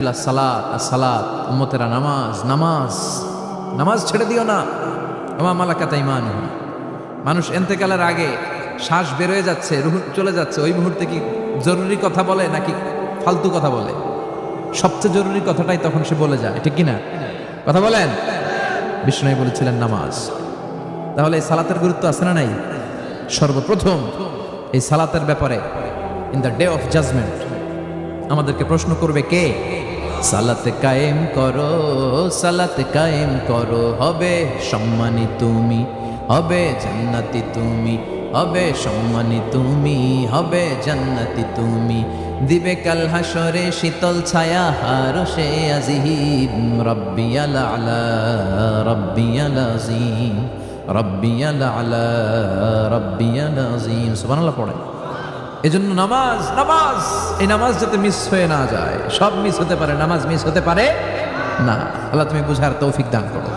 সালাত সালাত উম্মতেরা নামাজ নামাজ নামাজ ছেড়ে দিও না। ওমা মালাকাত আইমানুহুম। মানুষ এন্তেকালের আগে শ্বাস বের হয়ে যাচ্ছে, রূহ চলে যাচ্ছে, ওই মুহূর্তে কি জরুরি কথা বলে নাকি ফালতু কথা বলে? সবচেয়ে জরুরি কথাটাই তখন সে বলে যায়, ঠিক কিনা? কথা বলেন। বিষ্ণু বলেছিলেন নামাজ। তাহলে এই সালাতের গুরুত্ব আছে না নাই? সর্বপ্রথম এই সালাতের ব্যাপারে in the day of judgment আমাদেরকে প্রশ্ন করবে কে? সালাতে কায়েম করো, সালাতে কায়েম করো, হবে সম্মানী তুমি, হবে জান্নাতি তুমি, হবে সম্মানী তুমি, হবে জান্নাতি তুমি, দিবে কাল হাসরে শীতল ছায়া হারশে আজিম, রব্বিয়াল আলা রব্বিয়াল আযীম, রব্বিয়াল আলা রব্বিয়াল আযীম। সুবহানাল্লাহ পড়ে। এজন্য নামাজ নামাজ এই নামাজ যাতে মিস হয়ে না যায়। সব মিস হতে পারে, নামাজ মিস হতে পারে না। আল্লাহ তুমি বুঝার তৌফিক দান করো।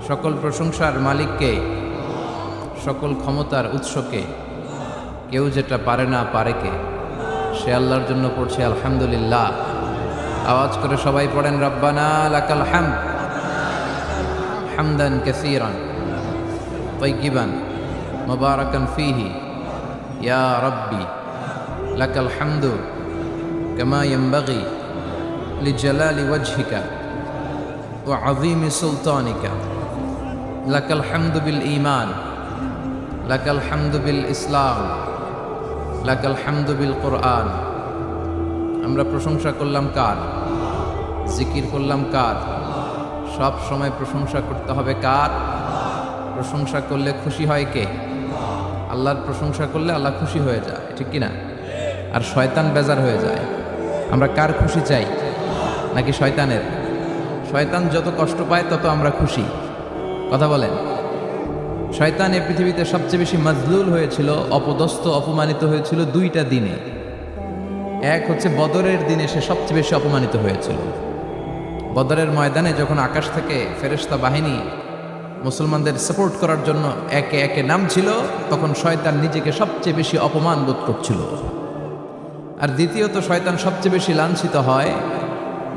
সকল প্রশংসার মালিককে, সকল ক্ষমতার উৎসকে, কেউ যেটা পারে না পারে কে? সে আল্লাহর জন্য পড়ছে আলহামদুলিল্লাহ। আওয়াজ করে সবাই পড়েন রব্বানা লাকাল হামদ হামদান কাসীরান তাইয়িবান মুবারাকান ফীহি ইয়া রব্বি লাকাল হামদু কামা ইয়ানবাগি লিজালালি ওয়াজহিকা ওয়া আযীমি সুলতানিকা, লাকাল হামদু বিল ঈমান, লাকাল হামদু বিল ইসলাম, লাকাল হামদু বিল কুরআন। আমরা প্রশংসা করলাম কার? জিকির করলাম কার? সব সময় প্রশংসা করতে হবে কার? প্রশংসা করলে খুশি হয় কে? আল্লাহর প্রশংসা করলে আল্লাহ খুশি হয়ে যায়, ঠিক কিনা? আর শয়তান বেজার হয়ে যায়। আমরা কার খুশি চাই নাকি শয়তানের? শয়তান যত কষ্ট পায় তত আমরা খুশি। কথা বলেন। শয়তান এই পৃথিবীতে সবচেয়ে বেশি মাজলুল হয়েছিল, অপদস্থ অপমানিত হয়েছিল দুইটা দিনে। এক হচ্ছে বদরের দিনে সে সবচেয়ে বেশি অপমানিত হয়েছিল। বদরের ময়দানে যখন আকাশ থেকে ফেরেশতা বাহিনী মুসলমানদের সাপোর্ট করার জন্য একে একে নামছিল, তখন শয়তান নিজেকে সবচেয়ে বেশি অপমান বোধ করছিল। আর দ্বিতীয়ত শয়তান সবচেয়ে বেশি লাঞ্ছিত হয়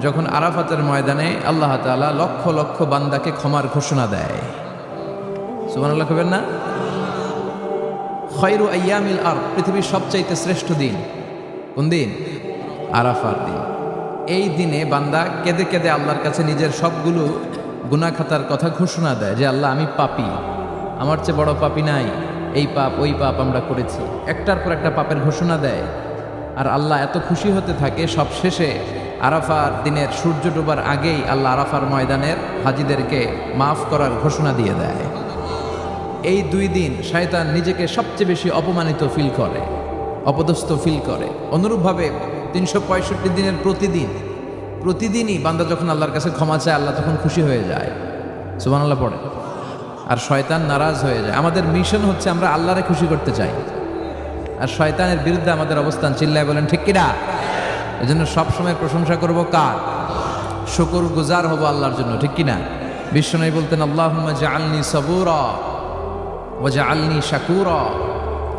যখন আরাফাতের ময়দানে আল্লাহ তাআলা লক্ষ লক্ষ বান্দাকে ক্ষমার ঘোষণা দেয়। সুবহানাল্লাহ কবেন না? খায়রু আইয়ামিল আরদ, পৃথিবীর সবচাইতে শ্রেষ্ঠ দিন কোন দিন? আরাফার দিন। এই দিনে বান্দা কেঁদে কেঁদে আল্লাহর কাছে নিজের সবগুলো গুনাহ খাতার কথা ঘোষণা দেয় যে আল্লাহ আমি পাপী, আমার চেয়ে বড় পাপী নাই, এই পাপ ওই পাপ আমরা করেছি। একটার পর একটা পাপের ঘোষণা দেয়। আর আল্লাহ এত খুশি হতে থাকে, সব শেষে আরাফার দিনের সূর্য ডোবার আগেই আল্লাহ আরাফার ময়দানের হাজীদেরকে মাফ করার ঘোষণা দিয়ে দেয়। এই দুই দিন শয়তান নিজেকে সবচেয়ে বেশি অপমানিত ফিল করে, অপদস্থ ফিল করে। অনুরূপভাবে 365 দিনের প্রতিদিনই বান্দা যখন আল্লাহর কাছে ক্ষমা চায়, আল্লাহ তখন খুশি হয়ে যায়। সুবহানাল্লাহ পড়ে। আর শয়তান নারাজ হয়ে যায়। আমাদের মিশন হচ্ছে আমরা আল্লাহরে খুশি করতে চাই, আর শয়তানের বিরুদ্ধে আমাদের অবস্থান। চিল্লায় বলেন ঠিক কিনা? এজন্য সবসময় প্রশংসা করব কার? শুকর গুজার হব আল্লাহর জন্য, ঠিক কিনা? বিশ্বনবী বলতেন আল্লাহুম্মা জাআলনি সাবুরা ওয়া জাআলনি শাকুরা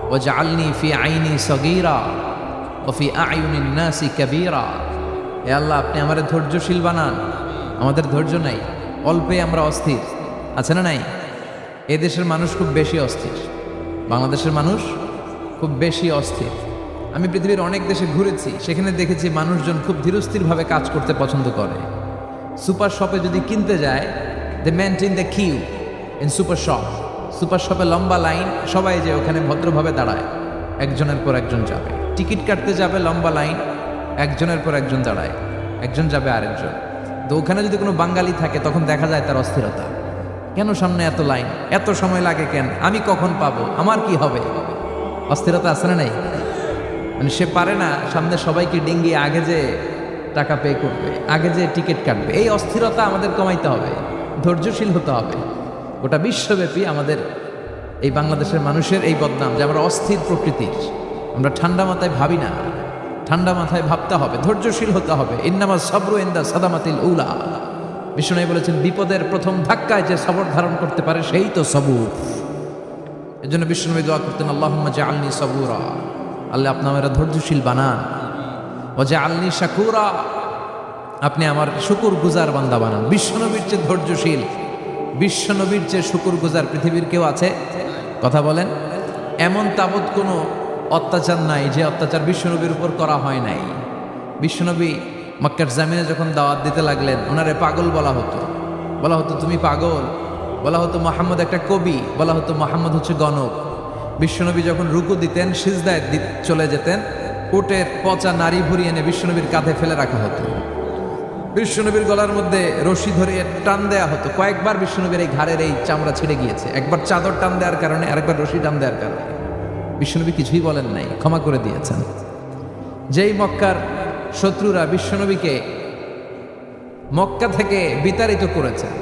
ওয়া জাআলনি ফি আইনি সগীরা ওয়া ফি আ'য়ুনিন নাসি কাবীরা। হে আল্লাহ, আপনি আমাদের ধৈর্যশীল বানান। আমাদের ধৈর্য নাই, অল্পে আমরা অস্থির। আছে না নাই? এ দেশের মানুষ খুব বেশি অস্থির, বাংলাদেশের মানুষ খুব বেশি অস্থির। আমি পৃথিবীর অনেক দেশে ঘুরেছি, সেখানে দেখেছি মানুষজন খুব ধীরস্থিরভাবে কাজ করতে পছন্দ করে। সুপার শপে যদি কিনতে যায়, they maintain the queue in super shop. Super শপে লম্বা লাইন, সবাই যে ওখানে ভদ্রভাবে দাঁড়ায়, একজনের পর একজন যাবে। টিকিট কাটতে যাবে, লম্বা লাইন, একজনের পর একজন দাঁড়ায়, একজন যাবে আরেকজন। তো ওখানে যদি কোনো বাঙালি থাকে তখন দেখা যায় তার অস্থিরতা। কেন সামনে এত লাইন, এত সময় লাগে কেন, আমি কখন পাবো, আমার কি হবে? অস্থিরতা আছে না নাই? মানে সে পারে না সামনে সবাইকে ডিঙ্গিয়ে আগে যে টাকা পে করবে, আগে যে টিকিট কাটবে। এই অস্থিরতা আমাদের কমাইতে হবে, ধৈর্যশীল হতে হবে। গোটা বিশ্বব্যাপী আমাদের এই বাংলাদেশের মানুষের এই বদনাম যে আমরা অস্থির প্রকৃতির। আমরা ঠান্ডা মাথায় ভাবি না, ঠান্ডা মাথায় ভাবতে হবে, ধৈর্যশীল হতে হবে। ইন্নামাস সাবরু ইনদা সাদামাতিল উলা। বিষ্ণু বলেছেন বিপদের প্রথম ধাক্কায় যে সবর ধারণ করতে পারে সেই তো সবুর। এজন্য বিষ্ণু দোয়া করতেন আল্লাহুম্মা জাআলনি সাবুরা, আল্লাহ আপনি আমাকে ধৈর্যশীল বানান। ওয়াজআলনি শাকুরা, আপনি আমার শুকুর গুজার বান্দা বানান। বিশ্বনবীর চেয়ে ধৈর্যশীল, বিশ্বনবীর চেয়ে শুকুর গুজার পৃথিবীর কেউ আছে? কথা বলেন। এমন তাবৎ কোনো অত্যাচার নাই যে অত্যাচার বিশ্বনবীর উপর করা হয় নাই। বিশ্বনবী মক্কার জামিনে যখন দাওয়াত দিতে লাগলেন, ওনারে পাগল বলা হতো, বলা হতো তুমি পাগল, বলা হতো মোহাম্মদ একটা কবি, বলা হতো মোহাম্মদ হচ্ছে গণক। বিশ্বনবী যখন রুকু দিতেন, সিজদায় চলে যেতেন, উটের পচা নারী ভুড়ি এনে বিশ্বনবীর কাঁধে ফেলে রাখা হতো। বিশ্বনবীর গলার মধ্যে রশি ধরে টান দেয়া হতো। কয়েকবার বিশ্বনবীর এই ঘাড়ের এই চামড়া ছিঁড়ে গিয়েছে, একবার চাদর টান দেওয়ার কারণে, আরেকবার রশি টান দেওয়ার কারণে। বিশ্বনবী কিছুই বলেন নাই, ক্ষমা করে দিয়েছেন। যেই মক্কার শত্রুরা বিশ্বনবীকে মক্কা থেকে বিতাড়িত করেছেন,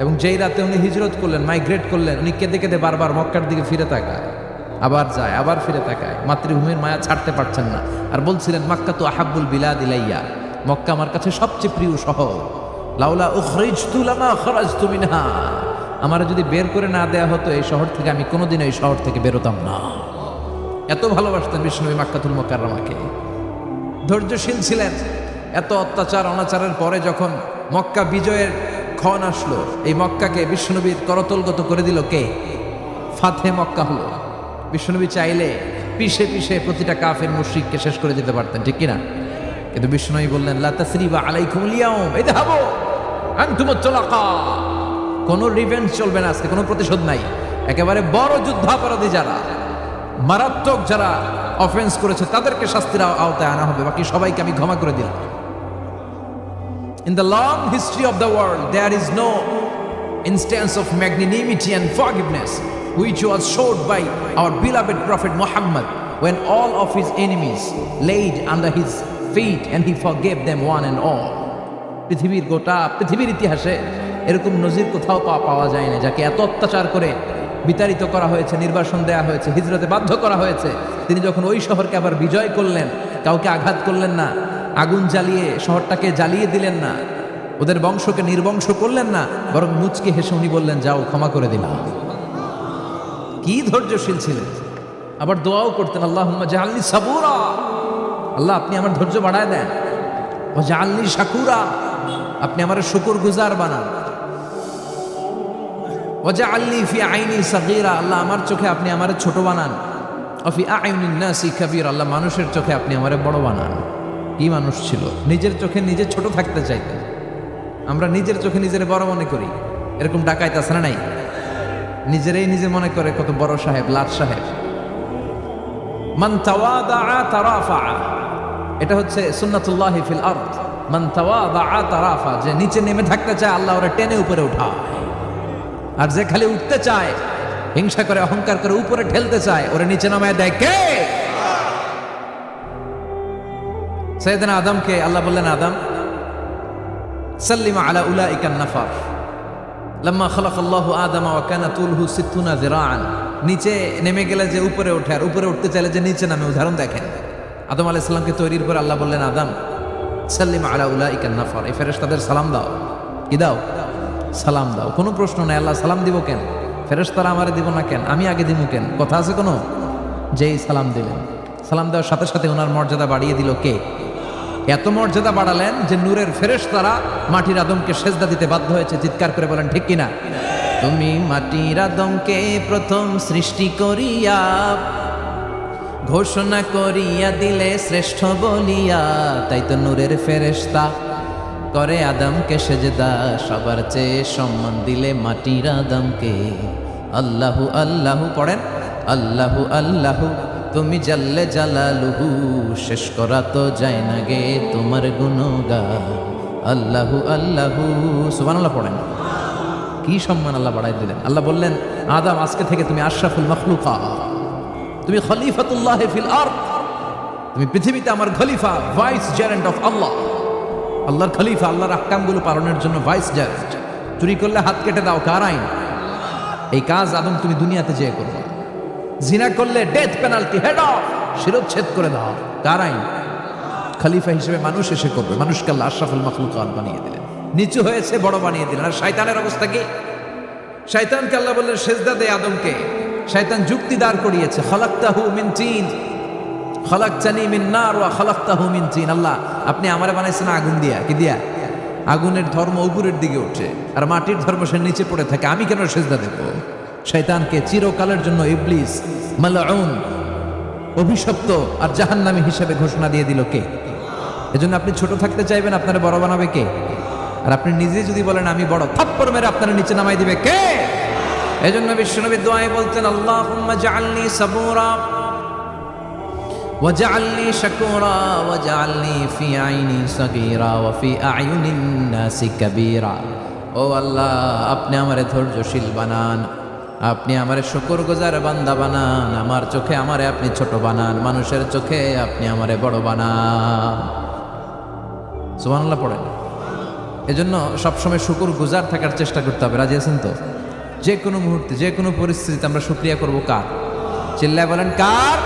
এবং যেই রাতে উনি হিজরত করলেন, মাইগ্রেট করলেন, উনি কেঁদে কেঁদে বারবার মক্কার দিকে ফিরে তাকায়, আবার যায়, আবার ফিরে তাকায়, মাতৃভূমির মায়া ছাড়তে পারছেন না। আর বলছিলেন মাক্কা তো আহাব্বুল বিলাদ ইলাইয়া, মক্কা আমার কাছে সবচেয়ে প্রিয় শহর। লাউলা উখরিজতু লামা খরাজতু মিনহা, আমার যদি বের করে না দেয়া হতো এই শহর থেকে, আমি কোনোদিন এই শহর থেকে বেরোতাম না। এত ভালোবাসতেন বিষ্ণুবী মাক্কাতুল মুকাররমাকে। ধৈর্যশীল ছিলেন। এত অত্যাচার অনাচারের পরে যখন মক্কা বিজয়ের ক্ষণ আসলো, এই মক্কাকে বিশ্বনবীর করতলগত করে দিল কে? ফাতে মক্কা হলো। বিশ্বনবী চাইলে পিষে পিষে প্রতিটা কাফের মুশরিককে শেষ করে দিতে পারতেন, ঠিক কিনা? কিন্তু বিশ্বনবী বললেন লা তাসরিবা আলাইকুমুল ইয়াউম ইযহাবু আনতুমুত তুলাকা, কোনো রিভেঞ্জ চলবে না আজকে, কোনো প্রতিশোধ নাই। একেবারে বড় যুদ্ধাপরাধী যারা, মারাত্মক যারা অফেন্স করেছে, তাদেরকে শাস্তির আওতায় আনা হবে, বাকি সবাইকে আমি ক্ষমা করে দিলাম। In the long history of the world, there is no instance of magnanimity and forgiveness which was showed by our beloved Prophet Muhammad when all of his enemies laid under his feet and he forgave them one and all. পৃথিবীর গোটা পৃথিবীর ইতিহাসে এরকম নজির কোথাও পাওয়া যায় না, যাকে এত অত্যাচার করে বিতাড়িত করা হয়েছে, নির্বাসন দেওয়া হয়েছে, হিজরতে বাধ্য করা হয়েছে। তিনি যখন ওই শহরকে আবার বিজয় করলেন, কাউকে আঘাত করলেন না, আগুন জ্বালিয়ে শহরটাকে জ্বালিয়ে দিলেন না, ওদের বংশকে নির্বংশ করলেন না, বরং মুচকে হেসে উনি বললেন যাও, ক্ষমা করে দিলাম। কি ধৈর্যশীল ছিলেন। আবার দোয়াও করতেন, আল্লাহুম্মা জাআলনি সাবুরা, আল্লাহ আপনি আমার ধৈর্য বাড়ায় দেন, ওয়া জাআলনি শাকুরা, আপনি আমার শুকর গুজার বানান, ওয়া জাআলনি ফি আইনি সাগীরা, আল্লাহ আমার চোখে আপনি আমার ছোট বানান, ওয়া ফি আইনিন নাসি কাবীরা, আল্লাহ মানুষের চোখে আপনি আমারে বড় বানান। কি মানুষ ছিল, নিজের চোখে নিজে ছোট থাকতে চাইতেন। আমরা নিজের চোখে নিজের বড় মনে করি, এরকম ডাকাইত আছে না নাই? নিজেরাই নিজে মনে করে কত বড় সাহেব, লাট সাহেব। মান তাওয়াদাআ তারাফা, এটা হচ্ছে সুন্নাতুল্লাহি ফিল আরদ। মান তাওয়াদাআ তারাফা, যে নিচে নেমে থাকতে চায় আল্লাহ ওরে টেনে উপরে উঠায়, আর যে খালি উঠতে চায়, হিংসা করে অহংকার করে উপরে ঠেলতে চায়, ওরে নিচে নামায় দেয় কে? সাইয়েদনা আদমকে আল্লাহ বললেন, আদম সাল্লিমা আলা উলাইকান নাফার লাম্মা খালাকাল্লাহু আদম ওয়া কানা তুলহু 60 যিরাআন, নিচে নেমে গেলে যে উপরে ওঠে, আর উপরে উঠতে চাইলে যে নিচে নামে। উদাহরণ দেখেন, আদম আলাইহিস সালামকে তৈরির পর আল্লাহ বললেন, আদম সাল্লিমা আলা উলাইকান নাফার, এই ফেরেশতাদের সালাম দাও। কি দাও? সালাম দাও। কোনো প্রশ্ন নাই, আল্লাহ সালাম দিব কেন? ফেরেশতারা আমারে দিব না কেন? আমি আগে দিব কেন? কথা আছে কোনো? যেই সালাম দিলেন, সালাম দেওয়ার সাথে সাথে ওনার মর্যাদা বাড়িয়ে দিল কে? এত মর্যাদা বাড়ালেন যে নূরের ফেরেশতারা মাটির আদমকে সেজদা দিতে বাধ্য হয়েছে। চিৎকার করে বলেন ঠিক কিনা? তুমি মাটির আদমকে প্রথম সৃষ্টি করিয়া ঘোষণা করিয়া দিলে শ্রেষ্ঠ বলিয়া, তাই তো নূরের ফেরেশতা করে আদমকে সেজদা, সবার চেয়ে সম্মান দিলে মাটির আদমকে। আল্লাহু আল্লাহু পড়েন, আল্লাহু আল্লাহু তুমি জাল্লে জালালুহু, শেষ করা তো যায় না গে তোমার গুণগান। আল্লাহু আল্লাহু, সুবহানাল্লাহ পড়েন। কি সম্মান আল্লাহ বাড়াই দিলেন। আল্লাহ বললেন, আদম আজকে থেকে তুমি আশরাফুল মাখলুকাত, তুমি খলিফাতুল্লাহ ফিল আরদ, তুমি পৃথিবীতে আমার খলিফা, ভাইস জেরেন্ট অফ আল্লাহ। আল্লাহর খলিফা, আল্লাহর আহকামগুলো পালনের জন্য ভাইস জেরেন্ট। চুরি করলে হাত কেটে দাও, কার আইন? এই কাজ আদম তুমি দুনিয়াতে যেয়ে করবে। জিনা করলে ডেথ পেনাল্টি, হেড অফ, শিরচ্ছেদ করে দাও, কার আইন? খলিফা হিসেবে মানুষ এসে করবে। মানুষকে আল্লাহ আশরাফুল মাখলুকাত বানিয়ে দিলেন, নিচু হয়েছে বড় বানিয়ে দিলেন। আর শয়তানের অবস্থা কি? শয়তানকে আল্লাহ বললেন সেজদা দে আদমকে। শয়তান যুক্তি দাঁড় করিয়েছে, খালাকতাহু মিন তিন খালাকতানি মিন নার ওয়া খালাকতাহু মিন তিন। আল্লাহ, আপনি আমারে বানাইছেন আগুন দিয়া, কি দিয়া? আগুনের ধর্ম উপরের দিকে ওঠে আর মাটির ধর্ম সে নিচে পড়ে থাকে, আমি কেন সেজদা দেব? শয়তানকে চিরকালের জন্য ইবলিস মালউন, অভিশপ্ত আর জাহান্নামী হিসেবে ঘোষণা দিয়ে দিল কে? এজন্য আপনি ছোট থাকতে চাইবেন, আপনারে বড় বানাবে কে? আর আপনি নিজে যদি বলেন আমি বড়, থাপ্পড় মেরে আপনারা নিচে নামাই দিবে কে? এজন্য বিশ্বনবী দোয়ায় বলতেন, আল্লাহুম্মা জাআলনি সাবুরা ওয়াজআলনি শাকুরা ওয়াজআলনি ফি আইনি সাগীরা ওয়া ফি আ'য়ুনিন নাসি কাবীরা। ও আল্লাহ, আপনি আমারে ধৈর্যশীল বানান, আপনি আমারে শুকরগুজার বান্দা বানান, আমার চোখে আমারে আপনি ছোট বানান, মানুষের চোখে আপনি আমারে বড় বানান। সুবহানাল্লাহ পড়েন। এজন্য সবসময় শুকরগুজার থাকার চেষ্টা করতে হবে। রাজি আছেন তো? যে কোনো মুহূর্তে, যে কোনো পরিস্থিতিতে আমরা শুকরিয়া করব কার? চিল্লায় বলেন কার?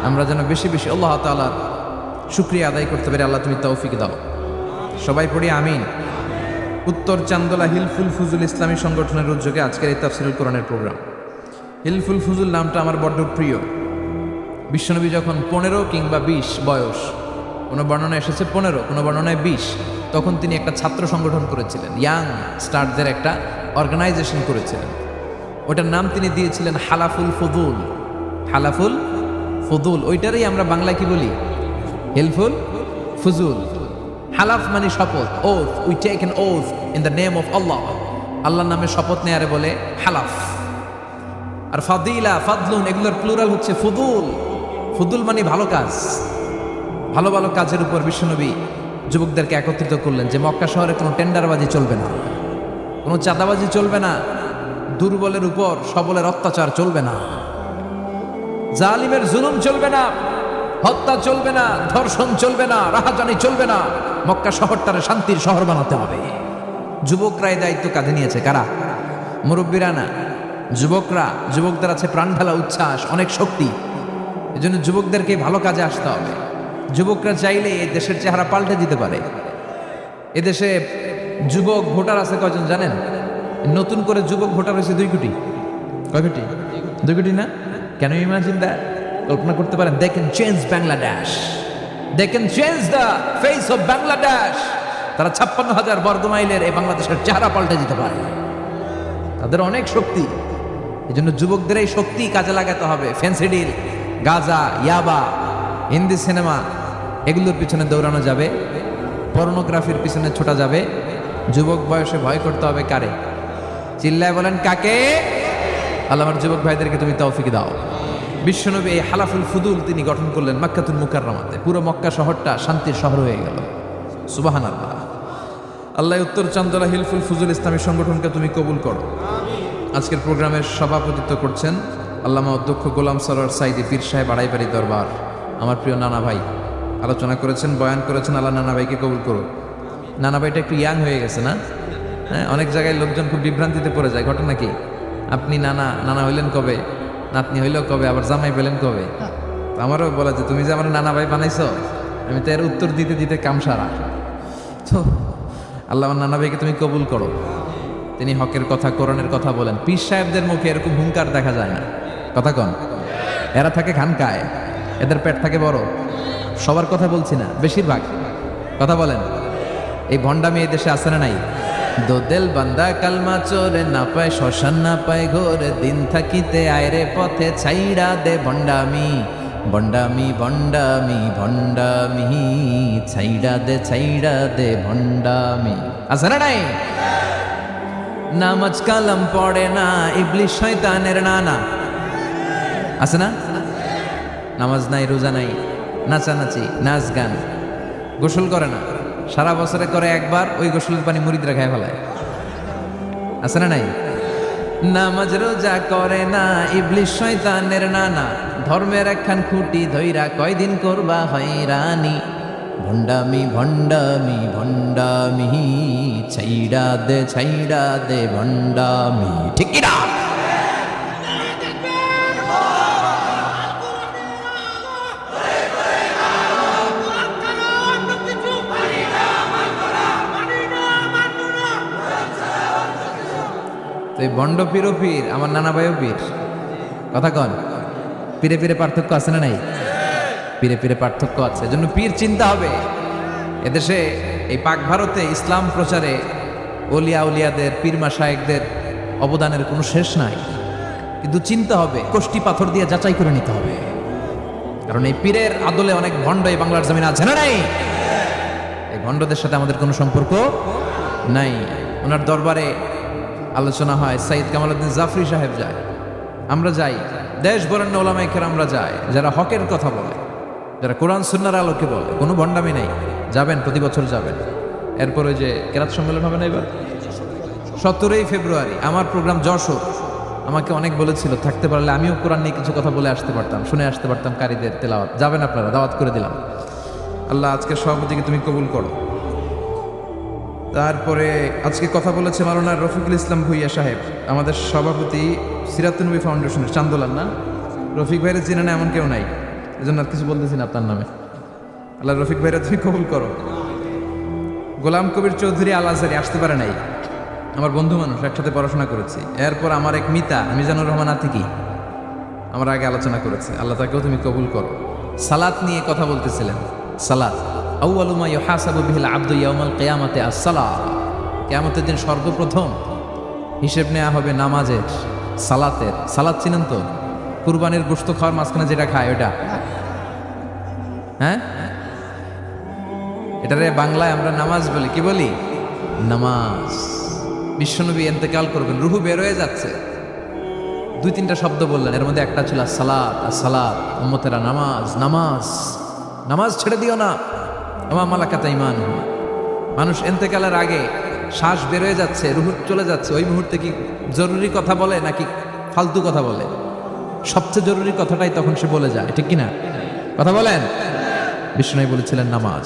আমরা যেন বেশি বেশি আল্লাহ তাআলার শুকরিয়া আদায় করতে পারি। আল্লাহ তুমি তৌফিক দাও। সবাই পড়ি আমিন। উত্তর চান্দোলা হিলফুল ফুজুল ইসলামী সংগঠনের উদ্যোগে আজকের এই তাফসীরুল কোরআনের প্রোগ্রাম। হিলফুল ফুজুল নামটা আমার বড্ড প্রিয়। বিশ্বনবী যখন 15 কিংবা 20 বয়স, কোনো বর্ণনায় এসেছে 15, কোনো বর্ণনায় 20, তখন তিনি একটা ছাত্র সংগঠন করেছিলেন, ইয়াং স্টারদের একটা অর্গানাইজেশন করেছিলেন। ওটার নাম তিনি দিয়েছিলেন হালাফুল ফুদুল। হালাফুল ফুদুল, ওইটারই আমরা বাংলায় কি বলি? হিলফুল ফুজুল। হালাফ মানে শপথ, oath, we take an oath in the name of Allah. আল্লাহর নামে শপথ নেয়ারে বলে হালাফ। আর ফাদিলা, ফাদলুন, এগুলোর প্লুরাল হচ্ছে ফুদুল। ফুদুল মানে ভালো কাজ। ভালো ভালো কাজের উপর বিশ্বনবী যুবকদেরকে একত্রিত করলেন যে মক্কা শহরে কোনো টেন্ডারবাজি চলবে না, কোনো চাঁদাবাজি চলবে না, দুর্বলের উপর সবলের অত্যাচার চলবে না, জালিমের জুলুম চলবে না, হত্যা চলবে না, ধর্ষণ চলবে না, রাহাজানি চলবে না। মক্কা শহরটারে শান্তির শহর বানাতে হবে। যুবকরাই দায়িত্ব কাঁধে নিয়েছে। কারা? মুরব্বীরা না, যুবকরা। যুবকদের আছে প্রাণ ঢালা উচ্ছ্বাস, অনেক শক্তি। এজন্য যুবকদেরকে ভালো কাজে আসতে হবে। যুবকরা চাইলে এই দেশের চেহারা পাল্টে দিতে পারে। এদেশে যুবক ভোটার আছে কয়জন জানেন? নতুন করে যুবক ভোটার হয়েছে 2 কোটি। কয় কোটি? 2 কোটি না? Can you imagine that? কল্পনা করতে পারেন? They can change Bangladesh, they can change the face of Bangladesh. তারা 56,000 বর্গমাইলের এই বাংলাদেশের চেহারা পাল্টে দিতে পারে। তাদের অনেক শক্তি। এই জন্য যুবকদের এই শক্তি কাজে লাগাতে হবে। ফ্যান্সি ডিল, গাঁজা, ইয়াবা, হিন্দি সিনেমা, এগুলোর পিছনে দৌড়ানো যাবে, পর্নোগ্রাফির পিছনে ছোটা যাবে। যুবক বয়সে ভয় করতে হবে কারে? চিল্লায় বলেন কাকে? আল্লাহ আমার যুবক ভাইদেরকে তুমি তৌফিক দাও। বিশ্বনবী এই হালাফুল ফুদুল তিনি গঠন করলেন মক্কাতুল মুকাররমাতে। পুরো মক্কা শহরটা শান্তির শহর হয়ে গেল। সুবহানাল্লাহ। আল্লাহ উত্তর চান্দোলা হিলফুল ফুজুল ইসলামী সংগঠনকে তুমি কবুল করো। আজকের প্রোগ্রামের সভাপতিত্ব করছেন আল্লামা অধ্যক্ষ গোলাম সরোয়ার সাইদি পীর সাহেব আড়াইবাড়ি দরবার। আমার প্রিয় নানা ভাই আলোচনা করেছেন, বয়ান করেছেন। আল্লাহ নানা ভাইকে কবুল করো। নানা ভাইটা একটু ইয়াং হয়ে গেছে না? হ্যাঁ, অনেক জায়গায় লোকজন খুব বিভ্রান্তিতে পড়ে যায়। ঘটনা কি? আপনি নানা নানা হইলেন কবে, নাতনি হইলেও কবে, আবার জামাই পেলেন কবে? আমারও বলা যে তুমি যে আমার নানা ভাই বানাইছো, আমি তো এর উত্তর দিতে দিতে কাম সারা। তো আল্লাহ আমার নানা ভাইকে তুমি কবুল করো। তিনি হকের কথা, কোরআনের কথা বলেন। পীর সাহেবদের মুখে এরকম হুঙ্কার দেখা যায় না। কথা কন? এরা থাকে খানকায়, এদের পেট থাকে বড়। সবার কথা বলছি না, বেশিরভাগ কথা বলেন। এই ভণ্ডামি এই দেশে আছে না নাই? দোদেল বান্দা কালমা চোরে, না পায় শ্মশান না পায় ঘোরে, দিন থাকিতে আয়রে পথে ছাইড়া দে ভণ্ডামি, ভণ্ডামি ভণ্ডামি ভণ্ডামি, ছাইড়া দে ভণ্ডামি। আছে না নাই? নামাজ কালাম পড়ে না, ইবলিশ শয়তানের নানা। আছে না? নামাজ নাই, রোজা নাই, নাচানাচি, নাচ গান, গোসল করে না, সারা বছরে করে একবার, ওই গোসলের পানি মুরিদরা খায় ফেলায়। আছে না নাই? নামাজ রোজা করে না, ইবলিশ শয়তানের নানা, ধর্মের একখান খুঁটি ধইরা কয়দিন করবা হয়রানি, ভণ্ডামি ভণ্ডামি ভণ্ডামি, ছাইড়া দে ভণ্ডামি। ঠিক কি না? তো এই ভণ্ড পীরও পীর, আমার নানা ভাইও পীর। কথা কন? পীরে পীরে পার্থক্য আছে না নাই? পীরে পীরে পার্থক্য আছে, এজন্য পীর চিন্তা হবে। এদেশে এই পাক ভারতে ইসলাম প্রচারে ওলিয়া উলিয়াদের, পীর মাশায়েখদের অবদানের কোনো শেষ নাই, কিন্তু চিন্তা হবে, কষ্টি পাথর দিয়ে যাচাই করে নিতে হবে। কারণ এই পীরের আদলে অনেক ভণ্ড এই বাংলার জমিন আছে না নাই? এই ভণ্ডদের সাথে আমাদের কোনো সম্পর্ক নাই। ওনার দরবারে আলোচনা হয়, সাইয়্যিদ কামালউদ্দিন জাফরি সাহেব যায়, আমরা যাই, দেশ বরেণ্য ওলামায়ে কেরাম আমরা যাই, যারা হকের কথা বলে, যারা কোরআন সুন্নাহর আলোকে বলে, কোনো ভণ্ডামি নাই। যাবেন, প্রতি বছর যাবেন। এরপরে যে কেরাত সম্মেলন হবে না এবার 17ই ফেব্রুয়ারি, আমার প্রোগ্রাম যশোর। আমাকে অনেক বলেছিল থাকতে পারলে আমিও কোরআন নিয়ে কিছু কথা বলে আসতে পারতাম, শুনে আসতে পারতাম কারীদের তেলাওয়াত। যাবেন আপনারা, দাওয়াত করে দিলাম। আল্লাহ আজকের সভাপতিকে তুমি কবুল করো। তারপরে আজকে কথা বলেছে মাওলানা রফিকুল ইসলাম ভুইয়া সাহেব, আমাদের সভাপতি সিরাতুন নবী ফাউন্ডেশনের, চান্দোলার না? রফিক ভাইরে চিনে না এমন কেউ নাই, এজন্য আর কিছু বলতেছি না আপনার নামে। আল্লাহ রফিক ভাইরা তুমি কবুল করো। গোলাম কবির চৌধুরী আল আজহারি আসতে পারে নাই, আমার বন্ধু মানুষ, একসাথে পড়াশোনা করেছি। এরপর আমার এক মিতা মিজানুর রহমান আতিকি আমার আগে আলোচনা করেছে, আল্লাহ তাকেও তুমি কবুল করো। সালাত নিয়ে কথা বলতেছিলেন। সালাত আউয়ালু মা ইউহাসাবু বিহিল আবদু ইয়াউমাল কিয়ামাতি আস-সালাত। কিয়ামতের দিন সর্বপ্রথম হিসেব নেওয়া হবে নামাজের, সালাতের। সালাত চিনেন তো? কুরবানির গোশত খাওয়ার মাঝখানে যেটা খায় ওটা, হ্যাঁ? এটারে বাংলায় আমরা নামাজ বলি, কি বলি? নামাজ। বিশ্বনবী ইন্তেকাল করবেন, রুহু বের হয়ে যাচ্ছে, 2-3টা শব্দ বললেন, এর মধ্যে একটা ছিল সালাত। সালাত, উম্মতেরা নামাজ, নামাজ, নামাজ ছেড়ে দিও না, আমা মালাকাত ঈমানুহুম। মানুষ ইন্তেকালের আগে শ্বাস বের হয়ে যাচ্ছে, রুহু চলে যাচ্ছে, ওই মুহূর্তে কি জরুরি কথা বলে নাকি ফালতু কথা বলে? সবচেয়ে জরুরি কথাটাই তখন সে বলে যায়, ঠিক কিনা? কথা বলেন। বিষ্ণু বলেছিলেন নামাজ।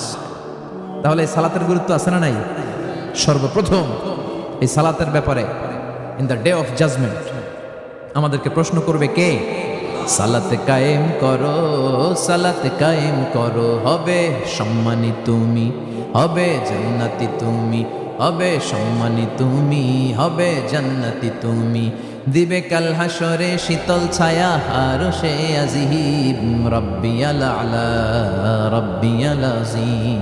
তাহলে এই সালাতের গুরুত্ব আছে না নাই? সর্বপ্রথম এই সালাতের ব্যাপারে in the day of judgment আমাদেরকে প্রশ্ন করবে কে? সালাত কায়েম করো, সালাত কায়েম করো, হবে সম্মানী তুমি, হবে জান্নাতি তুমি, হবে সম্মানী তুমি, হবে জান্নাতি তুমি। দিবে কাল হাসরে শীতল ছায়া আরশে আজিম, রব্বিয়াল আলা রব্বিয়াল আযীম।